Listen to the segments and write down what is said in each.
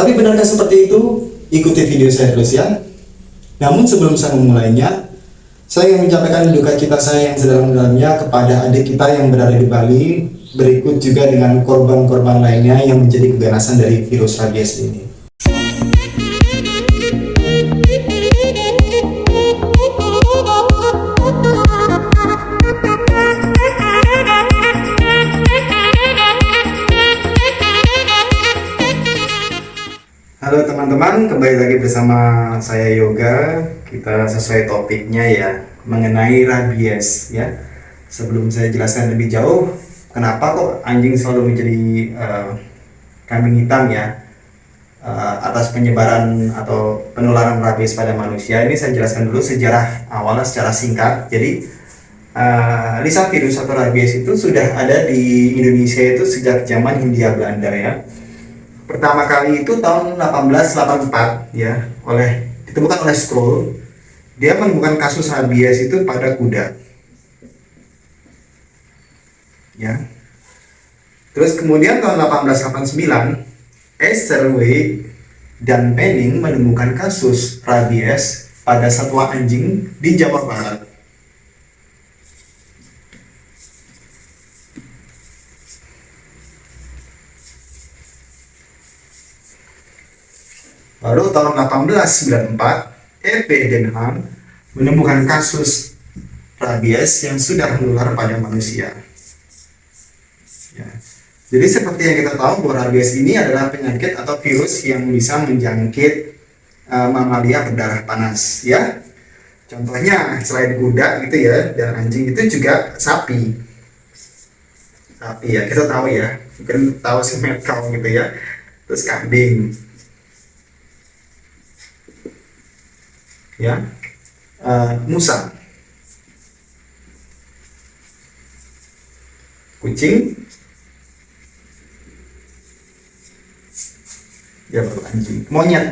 Tapi benarkah seperti itu? Ikuti video saya terus ya. Namun sebelum saya memulainya, saya ingin menyampaikan duka cita saya yang sedalam-dalamnya kepada adik kita yang berada di Bali, berikut juga dengan korban-korban lainnya yang menjadi keganasan dari virus rabies ini. Halo teman-teman, kembali lagi bersama saya Yoga. Kita sesuai topiknya ya, mengenai rabies ya. Sebelum saya jelaskan lebih jauh, kenapa kok anjing selalu menjadi kambing hitam ya atas penyebaran atau penularan rabies pada manusia. Ini saya jelaskan dulu sejarah awalnya secara singkat. Jadi Lisa virus atau rabies itu sudah ada di Indonesia itu sejak zaman Hindia Belanda ya. Pertama kali itu tahun 1884 ya, ditemukan oleh Scroll. Dia menemukan kasus rabies itu pada kuda. Ya. Terus kemudian tahun 1889, Easterway dan Penning menemukan kasus rabies pada satwa anjing di Jawa Barat. Lalu tahun 1894, E.P. Denham menemukan kasus rabies yang sudah menular pada manusia. Ya. Jadi seperti yang kita tahu bahwa rabies ini adalah penyakit atau virus yang bisa menjangkit mamalia berdarah panas. Ya, contohnya selain kuda gitu ya dan anjing itu juga sapi. Sapi ya kita tahu ya, mungkin tahu semet cow gitu ya. Terus kambing. Ya, musa, kucing, ya baru anjing, monyet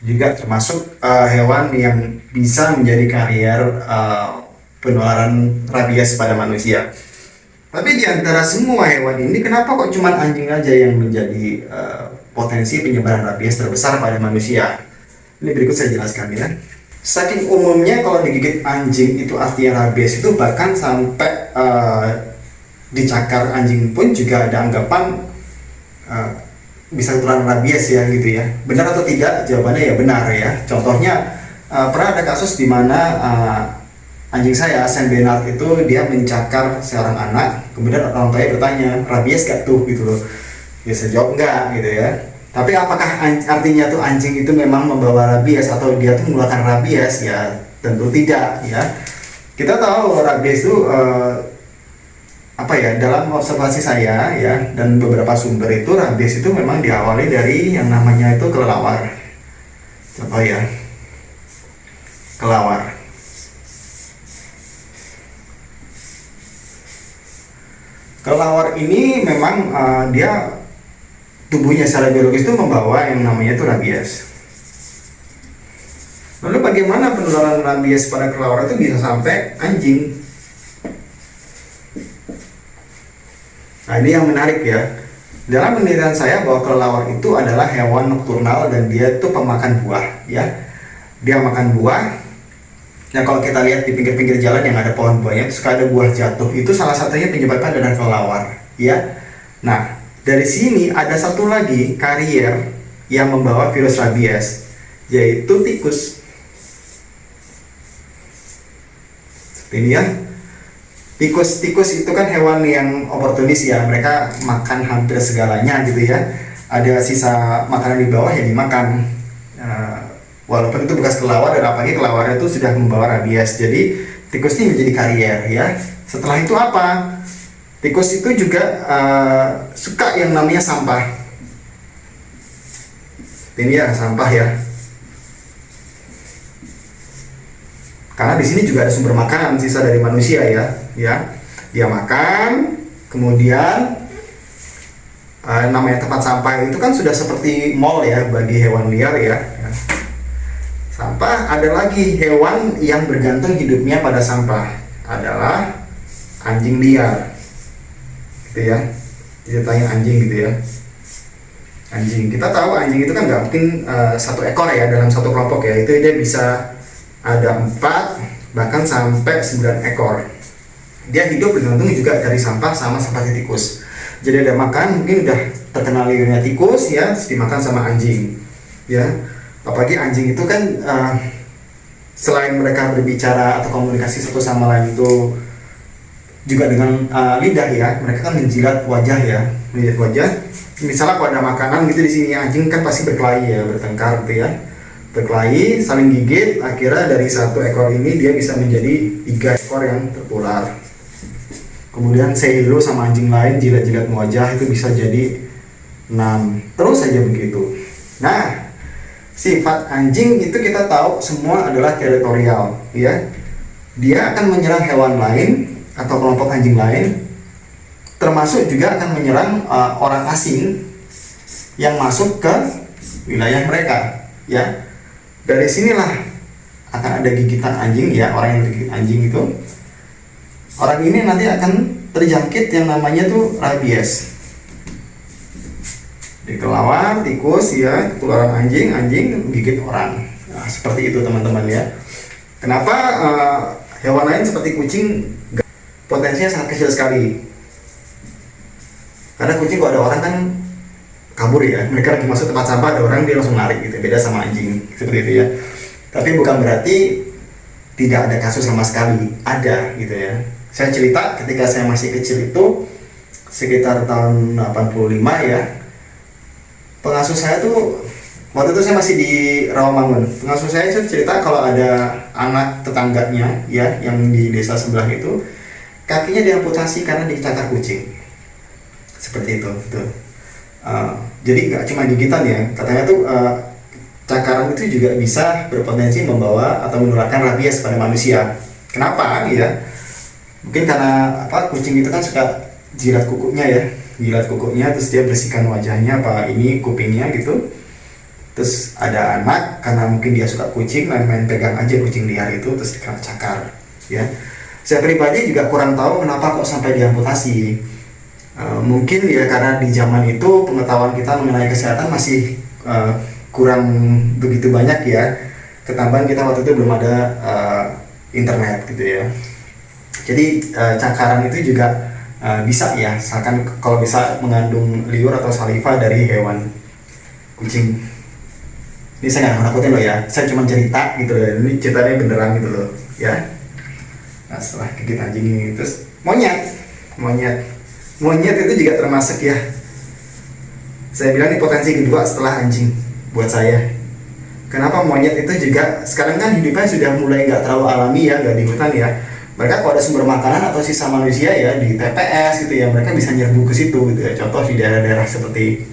juga termasuk hewan yang bisa menjadi karier penularan rabies pada manusia. Tapi di antara semua hewan ini, kenapa kok cuma anjing aja yang menjadi potensi penyebaran rabies terbesar pada manusia? Ini berikut saya jelaskan ya. Saking umumnya kalau digigit anjing itu artinya rabies itu bahkan sampai dicakar anjing pun juga ada anggapan bisa tertular rabies ya gitu ya. Benar atau tidak? Jawabannya ya benar ya. Contohnya pernah ada kasus di mana anjing saya, Saint Bernard itu dia mencakar seorang anak, kemudian orang tuanya bertanya, rabies gak tuh gitu loh. Ya saya jawab enggak gitu ya. Tapi apakah artinya tuh anjing itu memang membawa rabies atau dia tuh mengeluarkan rabies? Ya tentu tidak ya. Kita tahu rabies itu dalam observasi saya ya dan beberapa sumber itu rabies itu memang diawali dari yang namanya itu kelelawar. Contoh ya, kelelawar. Kelelawar ini memang dia tubuhnya secara biologis itu membawa yang namanya itu rabies. Lalu bagaimana penularan rabies pada kelelawar itu bisa sampai anjing? Nah ini yang menarik ya. Dalam penelitian saya bahwa kelelawar itu adalah hewan nokturnal dan dia itu pemakan buah ya. Dia makan buah. Nah kalau kita lihat di pinggir-pinggir jalan yang ada pohon buahnya, terus ada buah jatuh, itu salah satunya penyebabnya adalah kelelawar ya. Nah dari sini ada satu lagi karier yang membawa virus rabies, yaitu tikus. Seperti ini ya. Tikus itu kan hewan yang oportunis ya, mereka makan hampir segalanya gitu ya. Ada sisa makanan di bawah yang dimakan. Walaupun itu bekas kelelawar dan apalagi kelelawarnya itu sudah membawa rabies, jadi tikus ini menjadi karier ya. Setelah itu apa? Tikus itu juga suka yang namanya sampah. Ini ya sampah ya. Karena di sini juga ada sumber makanan sisa dari manusia ya. Dia makan, kemudian namanya tempat sampah itu kan sudah seperti mall ya bagi hewan liar ya. Sampah, ada lagi hewan yang bergantung hidupnya pada sampah adalah anjing liar, gitu ya. ceritanya anjing gitu ya. Anjing, kita tahu anjing itu kan nggak mungkin satu ekor ya dalam satu kelompok ya, itu dia bisa ada 4 bahkan sampai 9 ekor. Dia hidup bergantung juga dari sampah sama seperti tikus. Jadi ada makan, mungkin udah terkenal liurnya tikus ya, terus dimakan sama anjing ya. Apalagi anjing itu kan selain mereka berbicara atau komunikasi satu sama lain itu juga dengan lidah ya, mereka kan menjilat wajah ya, menjilat wajah. Misalnya kalau ada makanan gitu di sini, anjing kan pasti berkelahi ya, bertengkar gitu ya, berkelahi, saling gigit, akhirnya dari satu ekor ini dia bisa menjadi 3 ekor yang tertular. Kemudian sehilo sama anjing lain jilat-jilat wajah itu bisa jadi 6, terus saja begitu. Nah, sifat anjing itu kita tahu semua adalah teritorial ya. Dia akan menyerang hewan lain atau kelompok anjing lain, termasuk juga akan menyerang orang asing yang masuk ke wilayah mereka ya. Dari sinilah akan ada gigitan anjing ya, orang yang digigit anjing itu, orang ini nanti akan terjangkit yang namanya tuh rabies. Di kelawar, tikus ya, ketularan anjing, anjing gigit orang. Nah, seperti itu teman-teman ya. Kenapa hewan lain seperti kucing potensinya sangat kecil sekali? Karena kucing kalau ada orang kan kabur ya, mereka lagi masuk tempat sampah ada orang dia langsung lari gitu, beda sama anjing seperti itu ya. Tapi bukan berarti tidak ada kasus sama sekali, ada gitu ya. Saya cerita ketika saya masih kecil itu sekitar tahun 85 ya, pengasuh saya tuh waktu itu saya masih di Rawamangun. Pengasuh saya itu cerita kalau ada anak tetangganya ya yang di desa sebelah itu kakinya diamputasi karena dicakar kucing. Seperti itu tuh. Jadi nggak cuma gigitan ya, katanya tuh cakaran itu juga bisa berpotensi membawa atau menularkan rabies pada manusia. Kenapa ya? Mungkin karena kucing itu kan suka jilat kukunya ya, jilat kukunya terus dia bersihkan wajahnya ini kupingnya gitu. Terus ada anak karena mungkin dia suka kucing, main pegang aja kucing liar itu terus dikena cakar ya. Saya pribadi juga kurang tahu kenapa kok sampai diamputasi. Mungkin ya karena di zaman itu pengetahuan kita mengenai kesehatan masih kurang begitu banyak ya, ketambahan kita waktu itu belum ada internet gitu ya. Jadi cakaran itu juga bisa ya, misalkan kalau bisa mengandung liur atau saliva dari hewan kucing. Ini saya nggak nakutin loh ya, saya cuma cerita gitu loh, ini ceritanya beneran gitu loh ya. Nah setelah gigit anjing ini terus monyet itu juga termasuk ya. Saya bilang ini potensi kedua setelah anjing buat saya. Kenapa monyet itu juga sekarang kan hidupnya sudah mulai nggak terlalu alami ya, nggak di hutan ya. Mereka kalau ada sumber makanan atau sisa manusia ya di TPS gitu ya, mereka bisa nyerbu ke situ gitu ya. Contoh di daerah-daerah seperti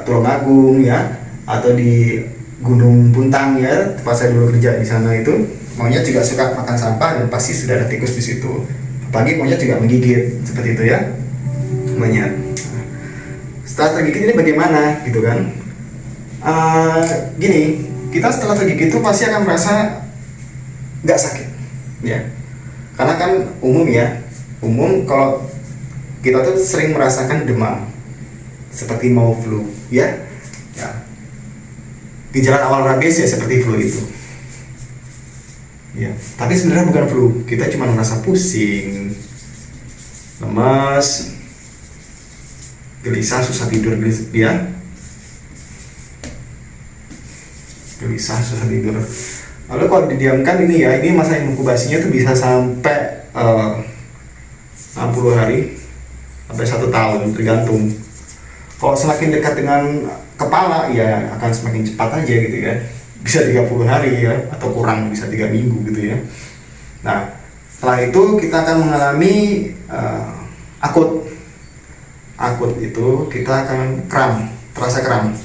Tulungagung ya, atau di Gunung Puntang ya, tempat saya dulu kerja di sana itu, monyet juga suka makan sampah dan pasti sudah ada tikus di situ. Apalagi monyet juga menggigit seperti itu ya, monyet. Setelah tergigit ini bagaimana gitu kan? Gini, kita setelah tergigit itu pasti akan merasa nggak sakit ya. Karena kan umum kalau kita tuh sering merasakan demam seperti mau flu ya. Gejala awal rabies ya seperti flu itu ya, tapi sebenarnya bukan flu, kita cuma merasa pusing, lemas, gelisah, susah tidur ya, gelisah, susah tidur. Lalu kalau didiamkan ini ya, ini masa inkubasinya tuh bisa sampai 60 hari sampai 1 tahun tergantung. Kalau semakin dekat dengan kepala ya akan semakin cepat aja gitu ya, bisa 30 hari ya, atau kurang bisa 3 minggu gitu ya. Nah setelah itu kita akan mengalami akut itu kita akan kram, terasa kram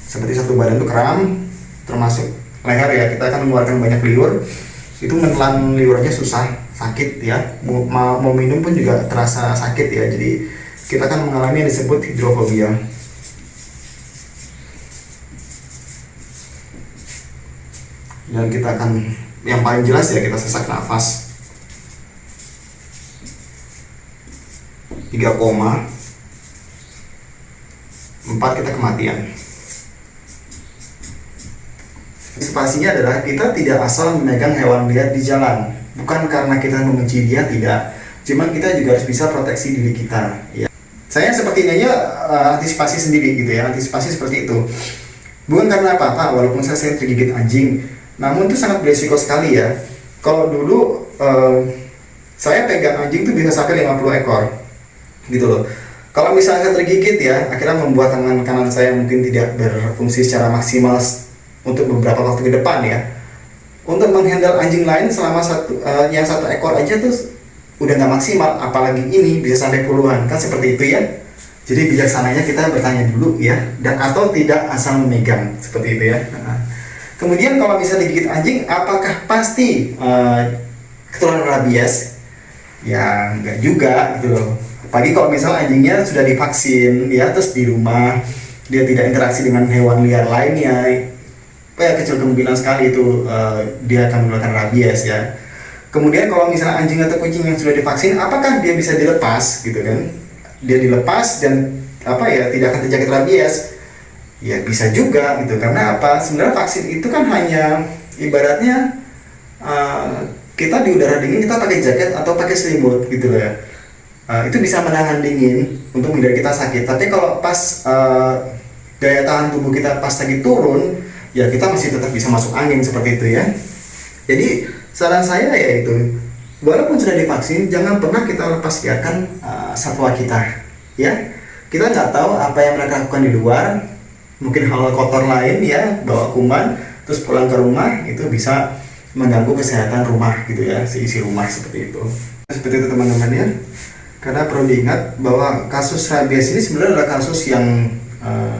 seperti satu badan tuh kram, termasuk leher ya, kita akan mengeluarkan banyak liur, itu menelan liurnya susah, sakit ya, mau minum pun juga terasa sakit ya. Jadi kita akan mengalami yang disebut hidrofobia. Dan kita akan, yang paling jelas ya, kita sesak nafas 3 koma 4 kita kematian. Antisipasinya adalah kita tidak asal memegang hewan liar di jalan, bukan karena kita membenci dia, tidak, cuman kita juga harus bisa proteksi diri kita ya. Saya seperti ini aja antisipasi sendiri gitu ya, antisipasi seperti itu bukan karena apa-apa, walaupun saya sering tergigit anjing, namun itu sangat berisiko sekali ya. Kalau dulu saya pegang anjing itu bisa sampai 50 ekor gitu loh. Kalau misalnya saya tergigit ya, akhirnya membuat tangan kanan saya mungkin tidak berfungsi secara maksimal untuk beberapa waktu ke depan ya. Untuk menghandle anjing lain selama yang satu ekor aja tuh udah nggak maksimal, apalagi ini bisa sampai puluhan, kan seperti itu ya. Jadi bijaksananya kita bertanya dulu ya, dan atau tidak asal memegang, seperti itu ya. Kemudian kalau bisa digigit anjing, apakah pasti ketularan rabies? Ya nggak juga gitu loh. Apalagi kalau misalnya anjingnya sudah divaksin ya, terus di rumah dia tidak interaksi dengan hewan liar lainnya, kecil kemungkinan sekali itu dia akan menularkan rabies ya. Kemudian kalau misalnya anjing atau kucing yang sudah divaksin, apakah dia bisa dilepas gitu kan? Dia dilepas dan tidak akan terjangkit rabies? Ya bisa juga gitu. Karena apa? Sebenarnya vaksin itu kan hanya ibaratnya kita di udara dingin kita pakai jaket atau pakai selimut gitu loh ya. Itu bisa menahan dingin untuk menghindari kita sakit. Tapi kalau pas daya tahan tubuh kita pas lagi turun, ya kita masih tetap bisa masuk angin seperti itu ya. Jadi saran saya yaitu, walaupun sudah divaksin, jangan pernah kita lepas biarkan satwa kita ya. Kita nggak tahu apa yang mereka lakukan di luar, mungkin hal kotor lain ya, bawa kuman terus pulang ke rumah, itu bisa mengganggu kesehatan rumah gitu ya, seisi rumah seperti itu teman-teman ya. Karena perlu diingat bahwa kasus rabies ini sebenarnya adalah kasus yang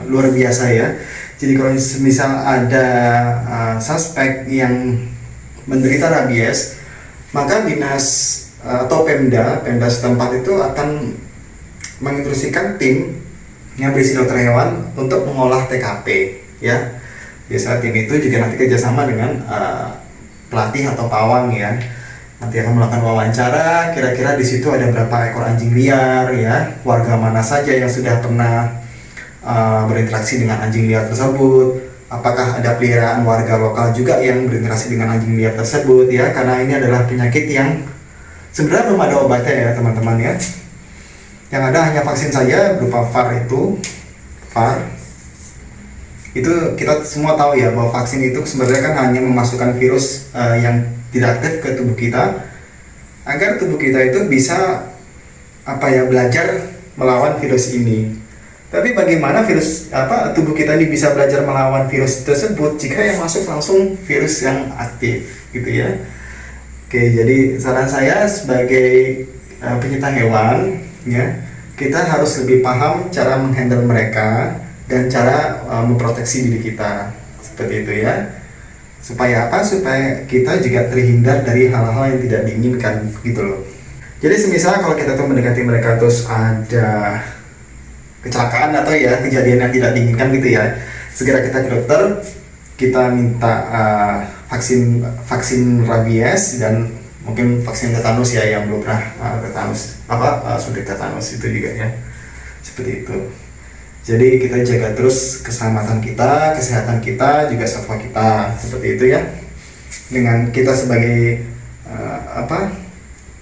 luar biasa ya. Jadi kalau misal ada suspek yang menderita rabies, maka dinas atau Pemda setempat itu akan menginstruksikan tim yang berisi dokter hewan untuk mengolah TKP ya. Biasa tim itu juga nanti kerjasama dengan pelatih atau pawang ya. Nanti akan melakukan wawancara, kira-kira di situ ada berapa ekor anjing liar ya, warga mana saja yang sudah pernah berinteraksi dengan anjing liar tersebut, apakah ada peliharaan warga lokal juga yang berinteraksi dengan anjing liar tersebut ya, karena ini adalah penyakit yang sebenarnya belum ada obatnya ya teman-teman ya. Yang ada hanya vaksin saja berupa VAR itu kita semua tahu ya, bahwa vaksin itu sebenarnya kan hanya memasukkan virus yang tidak aktif ke tubuh kita agar tubuh kita itu bisa belajar melawan virus ini. Tapi bagaimana tubuh kita ini bisa belajar melawan virus tersebut jika yang masuk langsung virus yang aktif gitu ya. Oke, jadi saran saya sebagai pencinta hewan ya, kita harus lebih paham cara menghandle mereka dan cara memproteksi diri kita seperti itu ya. Supaya supaya kita juga terhindar dari hal-hal yang tidak diinginkan gitu loh. Jadi semisal kalau kita tuh mendekati mereka terus ada kecelakaan atau ya kejadian yang tidak diinginkan gitu ya, segera kita ke dokter, kita minta vaksin rabies dan mungkin vaksin tetanus ya, yang belum pernah suntik tetanus itu juga ya, seperti itu. Jadi kita jaga terus keselamatan kita, kesehatan kita, juga satwa kita, seperti itu ya. Dengan kita sebagai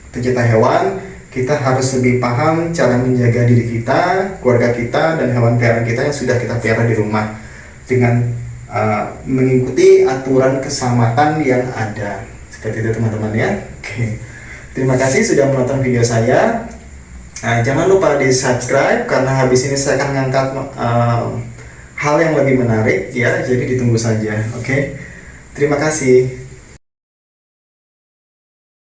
pencinta hewan, kita harus lebih paham cara menjaga diri kita, keluarga kita, dan hewan peliharaan kita yang sudah kita pelihara di rumah dengan mengikuti aturan keselamatan yang ada. Seperti itu teman-teman ya. Oke. Terima kasih sudah menonton video saya. Jangan lupa di subscribe karena habis ini saya akan mengangkat hal yang lebih menarik ya, jadi ditunggu saja. Oke. Terima kasih.